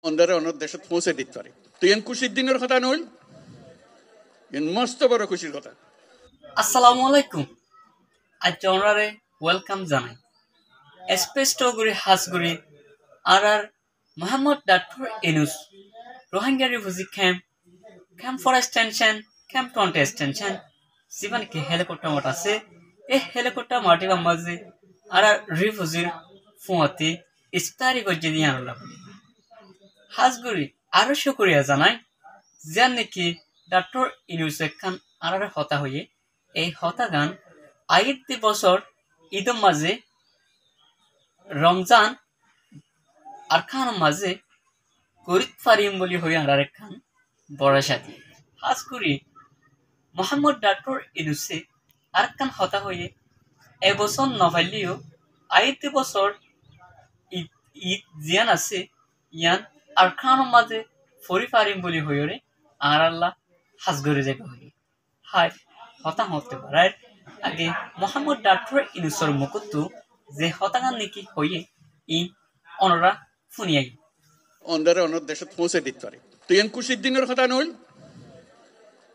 অন্ধারে অন্য দেশত পৌঁছে দিতে পারে। তো এন খুশির দিনের কথা নইল, এন মস্ত বড় খুশির কথা। আসসালামু আলাইকুম। আজ ওনারে ওয়েলকাম জানাই স্পেস্টগুড়ি হাসগুড়ি আর Mohammad doctor Yunus Rohingya refugee camp for extension camp টন্টে এক্সটেনশন জীবন কি হেলিকপ্টার মাঠ আছে এই হেলিকপ্টার মাটির মাঝে আর রিফিউজির ফুয়াতে ইস্তারি গজ্জে দিয়ে আনলাম হাসগুড়ি আরো শুক্রিয়া জানাই যার নাকি ডাক্তার ইনুস খান আর হতা হয়ে এই হতাগান আইতি বছর ঈদের মাঝে রমজান আর খান মাঝে গরিব ফারিম বলি হয়ে আর খান বড় সাথে হাজ করি মোহাম্মদ ডাক্তার ইনুসে আর খান হতা হয়ে এবছর নভাইলিও আইতি বছর ঈদ জিয়ান আছে ইয়ান আর খান মাঝে ফরি ফারিম বলি হয়ে আর আল্লাহ হাজ করে যাবে হয়ে হায় হতা হতে পারার আগে মোহাম্মদ ডাক্তার ইনুসর মুকুত্তু যে হতাগান নাকি হয়ে ই অনরা ফুনিয়াই অন্ধারে অন্য দেশত পৌঁছে দিতে পারে। তো এন খুশির দিনের কথা নইল,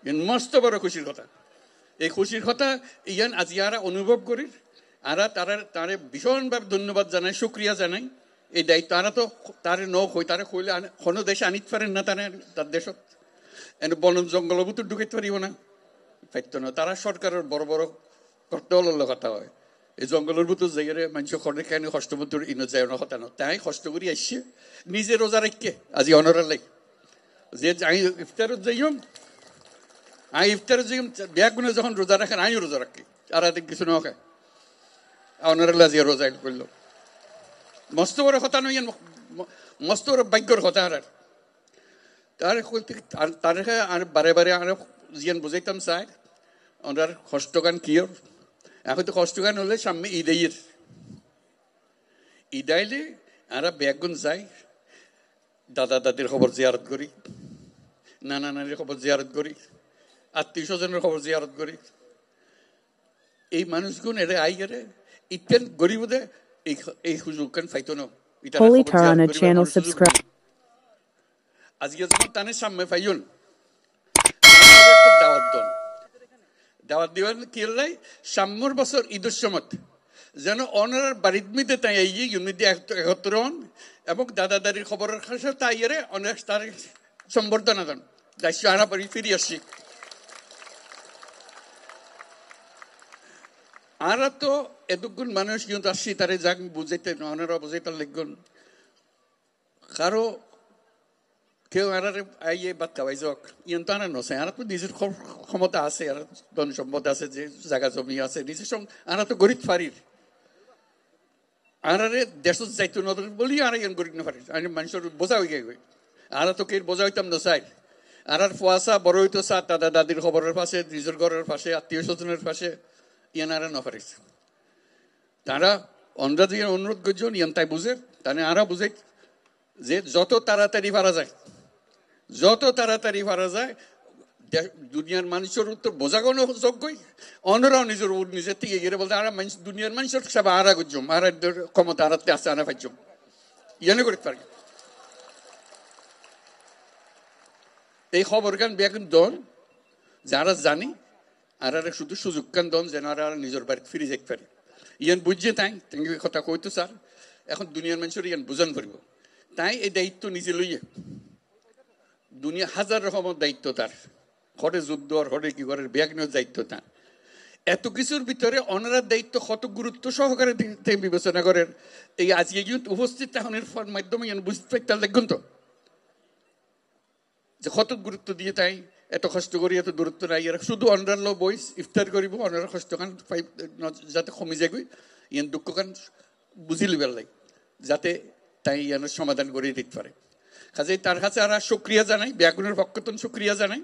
এন মস্ত বড় খুশির কথা। এই খুশির কথা ইয়ান আজ ইয়ারা অনুভব করি, আর তারে ভীষণভাবে ধন্যবাদ জানাই, শুক্রিয়া জানাই। এই দায়িত্ব আরা তো তারে নই তারে কইলে কোনো দেশে আনিতে পারেন না, তার দেশত এনে বন জঙ্গল ভিতর ঢুকাইতে পারিব না, পাইত না। তারা সরকারের বড় বড় কর্তব্য কথা হয়। এই জঙ্গলের ভিতর জায়গায় মানুষ খড়ে কেন কষ্ট মতো ইনো যায় না হতা না, তাই কষ্ট করি আসছে নিজে রোজা রাখকে আজি অনরার লাই যে আমি ইফতারত যাইম, আমি ইফতারত যাইম ব্যাগ গুনে যখন রোজা রাখেন আমিও রোজা রাখি, আর কিছু না খায় অনরাল আজি রোজা করল। মস্ত বড় কথা নই, মস্ত বড় ভাগ্যর কথা। আর তার আর বারে বারে আর জিয়ান বুঝাইতাম চাই ওনার কষ্টগান কিয়র। এখন তো কষ্টগান হলে সামনে ঈদের ঈদ আইলে আমরা ব্যাগুন যাই, দাদা দাদির খবর জিয়ারত করি, নানা নানির খবর জিয়ারত করি, আত্মীয় স্বজনের খবর জিয়ারত করি। এই মানুষগুন এরা আই গেলে ইতেন গরিবদে এই সুযোগ কেন ফাইতো না। আজকে যখন তানের সামনে পাইন দাওয়াত দন, দাওয়াত দিবেন কি লাই সাম্যর বছর ঈদের সময় যেন অনার বাড়ির মধ্যে তাই ইউনিটি একত্র হন এবং দাদা দাদির খবরের কাছে তাই অনেক তার সম্বর্ধনা দেন। দায়িত্ব আনা পারি ফিরে আসছি। আর তো এতগুণ মানুষ কিন্তু আসছি তারে যাক বুঝাইতে ওনারা বুঝাইতে লিখুন কারো কেউ আর আইয়ে বাদ খাওয়াই যাক ইয়ন তো আনা নছে। আর তো নিজের ক্ষমতা আছে, আর ধন সম্পদ আছে, যে জায়গা জমি আছে নিজের সঙ্গে আর তো গরিব ফারির আর দেশ যাইতো না বলি আর ইয়ন গরিব না ফারির আমি মানুষের বোঝা হয়ে গে আর তো কে বোঝা হইতাম না চাই। আর ফুয়াশা বড় হইতো চা দাদা দাদির খবরের পাশে, নিজের ঘরের পাশে, আত্মীয় স্বজনের পাশে ইয়ান আর না পারিস। তারা অন্ধা দিয়ে অনুরোধ করছেন ইয়ান তাই বুঝে তাহলে আরা বুঝে যে যত তাড়াতাড়ি পারা যায়, যত তাড়াতাড়ি পারা যায় দুনিয়ার মানুষের উত্তর বোঝাগোনো যোগ্যই অন্যরাও নিজের থেকে গিয়ে বলতে আর দুনিয়ার মানুষের সব আরা করছম আর ক্ষমতা আরাতে আসে আনা পাইছম ইয়ানে করতে পারি। এই খবর গান বেগুন দন যারা জানি আর শুধু সুযোগ গান দন যেন আর নিজের বাড়িতে ফিরে যেতে পারে। ইয়ান বুঝছে তাই কথা কইতো স্যার এখন দুনিয়ার মানুষের ইয়ান বুঝান পারিব, তাই এই দায়িত্ব নিজে লইয়ে দুনিয়া হাজার রকমের দায়িত্ব তার, হরে যুদ্ধ আর হরে কি করে ব্যাগ নেওয়ার দায়িত্ব তার। এত কিছুর ভিতরে অনারার দায়িত্ব কত গুরুত্ব সহকারে বিবেচনা করেন এই আজকে কিন্তু উপস্থিত তখনের মাধ্যমে বুঝতে পারতে দেখুন তো যে কত গুরুত্ব দিয়ে তাই এত কষ্ট করি এত দূরত্ব নাই। এরা শুধু অনার লো বইস ইফতার করিব অনার কষ্ট কান যাতে কমে যায়গই ইয়ান দুঃখ কান বুঝি লিবার লাগে যাতে তাই ইয়ানোর সমাধান করে দিতে পারে। কাজে তার কাছে আর শুক্রিয়া জানাই, ব্যাগুনের পক্ষতন শুক্রিয়া জানাই।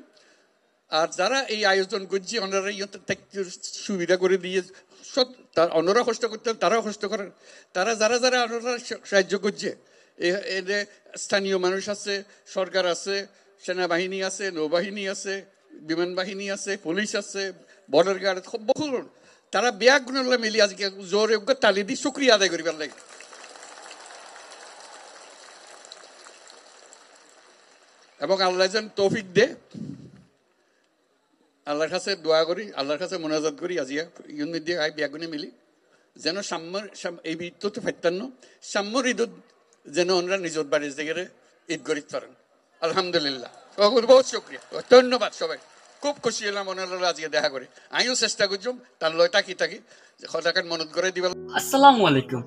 আর যারা এই আয়োজন করছে ওনারা সুবিধা করে দিয়ে সব অন্যরা কষ্ট করতে তারাও কষ্ট করেন। তারা যারা যারা ওনারা সাহায্য করছে এদের স্থানীয় মানুষ আছে, সরকার আছে, সেনাবাহিনী আছে, নৌবাহিনী আছে, বিমান বাহিনী আছে, পুলিশ আছে, বর্ডার গার্ড বহু তারা ব্যাগুন মিলি আজকে জোরে তালি দিয়ে শুক্রিয়া আদায় করিবার লাগে। এবং আল্লাহ যেন তৌফিক দে, আল্লাহর কাছে দোয়া করি, আল্লাহর কাছে মোনাজাত করি আজিয়া ইউনিট দিয়ে আই বিয়াগুনে মিলি যেন এই ঈদ তো ফাইতান্ন সাম্যর ঈদত যেন ওনারা নিজের বাড়ির জায়গায় ঈদ গরিব পারেন। আলহামদুলিল্লাহ, বহুত শুক্রিয়া, ধন্যবাদ সবাই। খুব খুশি হলাম ওনারা আজকে দেখা করে। আমিও চেষ্টা করছুম তার লয় তাকি সদাকার মনত করে দিবা। আসসালামু আলাইকুম।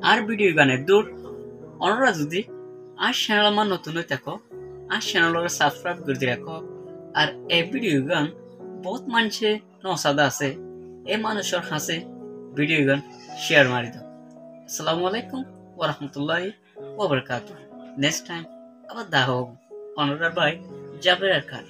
আর ভিডিও গানের দূর ওনারা যদি আর চ্যানেল আমার নতুন হয়ে থাকো আর চ্যানেলকে সাবস্ক্রাইব করে দিয়ে রাখো। আর এই ভিডিও গান বহুত মানুষে নসাদা আছে, এই মানুষের হাসে ভিডিও গান শেয়ার মারি দাও। আসসালামু আলাইকুম ওয়া রাহমাতুল্লাহি ওয়া বারাকাতুহু। নেক্সট টাইম আবার দেখা হবে। ওনারা ভাই জাবের খান।